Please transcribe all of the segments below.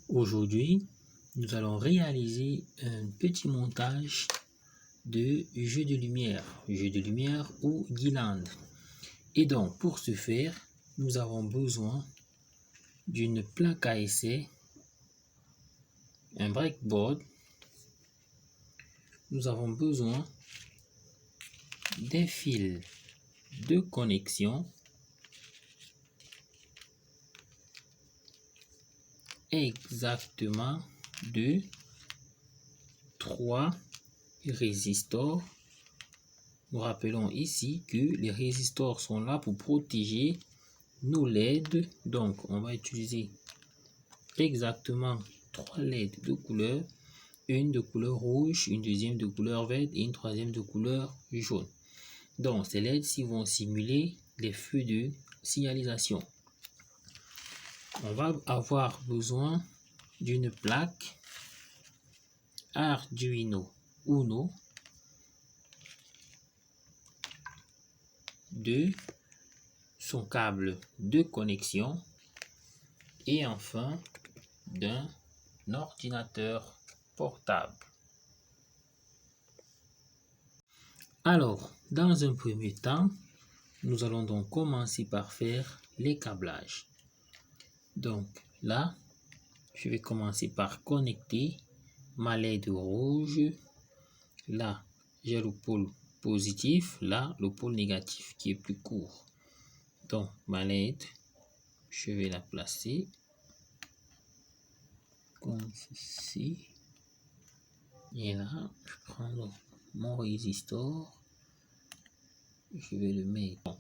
Aujourd'hui, nous allons réaliser un petit montage de jeu de lumière ou guirlande. Et donc, pour ce faire, nous avons besoin d'une plaque à essai, un breakboard. Nous avons besoin d'un fil de connexion, exactement de 3 résistors. Nous rappelons ici que les résistors sont là pour protéger nos LED. Donc, on va utiliser exactement 3 LED de couleur, une de couleur rouge, une deuxième de couleur verte et une troisième de couleur jaune. Donc, ces LED-ci vont simuler les feux de signalisation. On va avoir besoin d'une plaque Arduino Uno, de son câble de connexion et enfin d'un ordinateur portable. Alors, dans un premier temps, nous allons donc commencer par faire les câblages. Donc là, je vais commencer par connecter ma LED rouge. Là, j'ai le pôle positif, là, le pôle négatif qui est plus court. Donc, ma LED, je vais la placer comme ceci. Et là, je prends donc mon résistor. Je vais le mettre.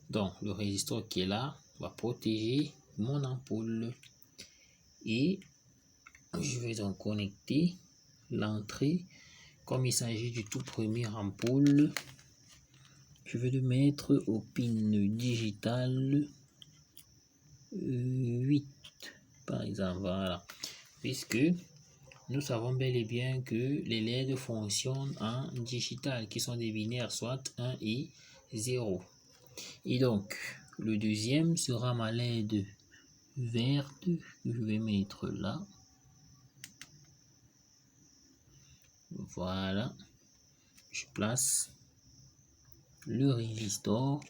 Donc, le résistor qui est là va protéger mon ampoule. Et je vais donc connecter l'entrée. Comme il s'agit du tout premier ampoule, je vais le mettre au pin digital 8 par exemple. Voilà. Puisque nous savons bel et bien que les LED fonctionnent en digital, qui sont des binaires, soit 1 et 0. Et donc, le deuxième sera ma LED verte que je vais mettre là. Voilà. Je place le résistor.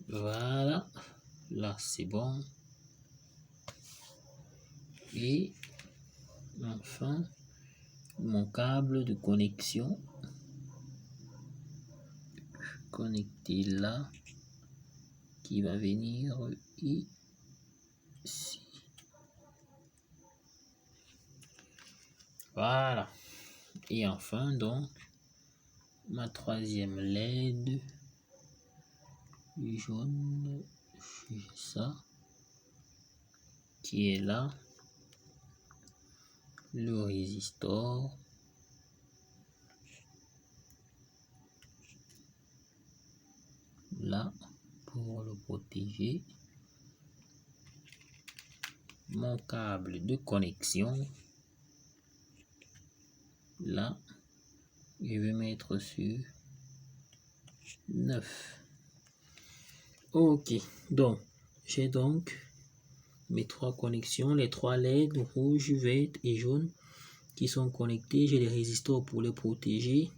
Voilà. Là, c'est bon. Et enfin, mon câble de connexion connecté là, qui va venir ici. Voilà. Et enfin, donc, ma troisième LED jaune, ça, qui est là. Le résistor. Là, pour le protéger. Mon câble de connexion. Là, je vais mettre sur 9. Ok, donc, j'ai donc mes 3 connexions, les 3 LED rouge, vert et jaune qui sont connectés. J'ai les résistors pour les protéger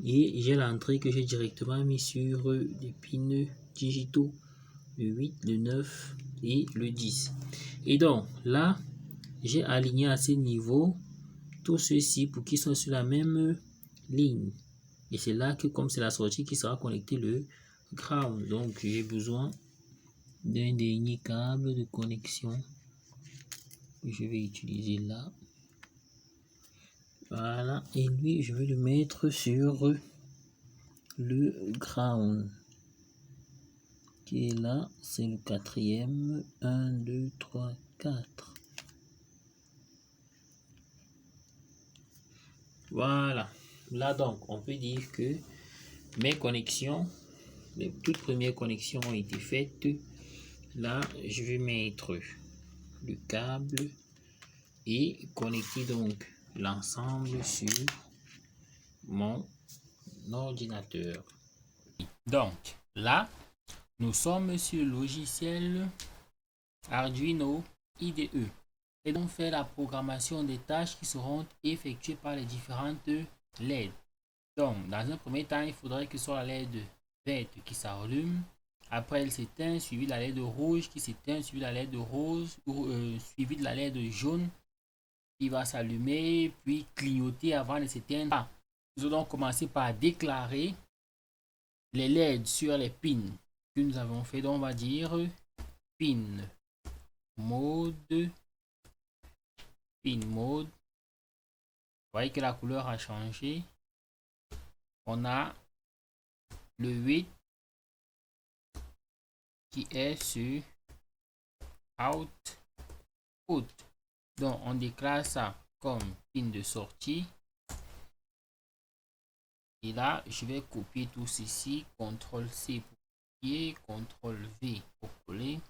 et j'ai l'entrée que j'ai directement mis sur des pins digitaux, le 8, le 9 et le 10. Et donc là, j'ai aligné à ces niveaux tout ceci pour qu'ils soient sur la même ligne. Et c'est là que, comme c'est la sortie, qui sera connecté le ground. Donc j'ai besoin d'un dernier câble de connexion que je vais utiliser là. Voilà, et lui je vais le mettre sur le ground qui est là, c'est le 4e. 1, 2, 3, 4. Voilà, là donc on peut dire que mes connexions, les toutes premières connexions ont été faites. Là je vais mettre le câble et connecter donc l'ensemble sur mon ordinateur. Donc là, Nous sommes sur le logiciel Arduino IDE et donc faire la programmation des tâches qui seront effectuées par les différentes LED. Donc, dans un premier temps, il faudrait que ce soit la LED verte qui s'allume. Après, elle s'éteint, suivi de la LED rouge qui s'éteint, suivi de la LED rose, suivi de la LED jaune qui va s'allumer, puis clignoter avant de s'éteindre. Nous allons donc commencer par déclarer les LED sur les pins que nous avons fait. Donc, on va dire pin mode. Pin mode. Vous voyez que la couleur a changé. On a le 8 qui est sur output. Donc, on déclare ça comme pin de sortie. Et là, je vais copier tout ceci. CTRL-C pour copier. CTRL-V pour coller.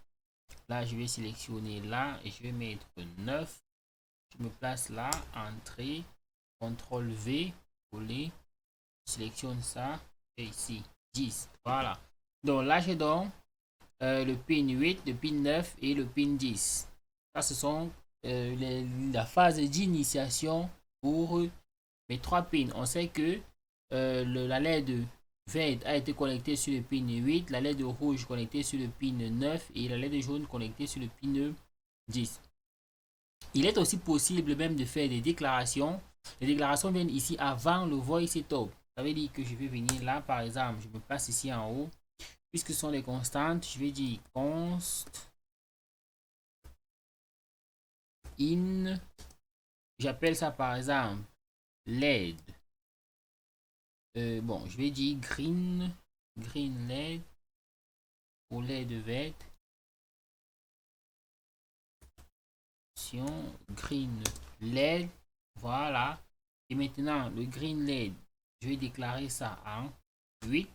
Là, je vais sélectionner là et je vais mettre 9. Je me place là, entrée. CTRL-V, coller. Je sélectionne ça. Et ici, 10. Voilà. Donc là, j'ai donc le pin 8, le pin 9 et le pin 10. Ça, ce sont la phase d'initiation pour mes 3 pins. On sait que la LED verte a été connectée sur le pin 8, la LED rouge connectée sur le pin 9 et la LED jaune connectée sur le pin 10. Il est aussi possible même de faire des déclarations. Les déclarations viennent ici avant le voice setup. Ça veut dire que je vais venir là, par exemple, je me place ici en haut. Puisque ce sont des constantes, je vais dire const in. J'appelle ça par exemple LED. Bon, je vais dire green LED pour LED verte. Green LED. Voilà. Et maintenant, le green LED, je vais déclarer ça en 8.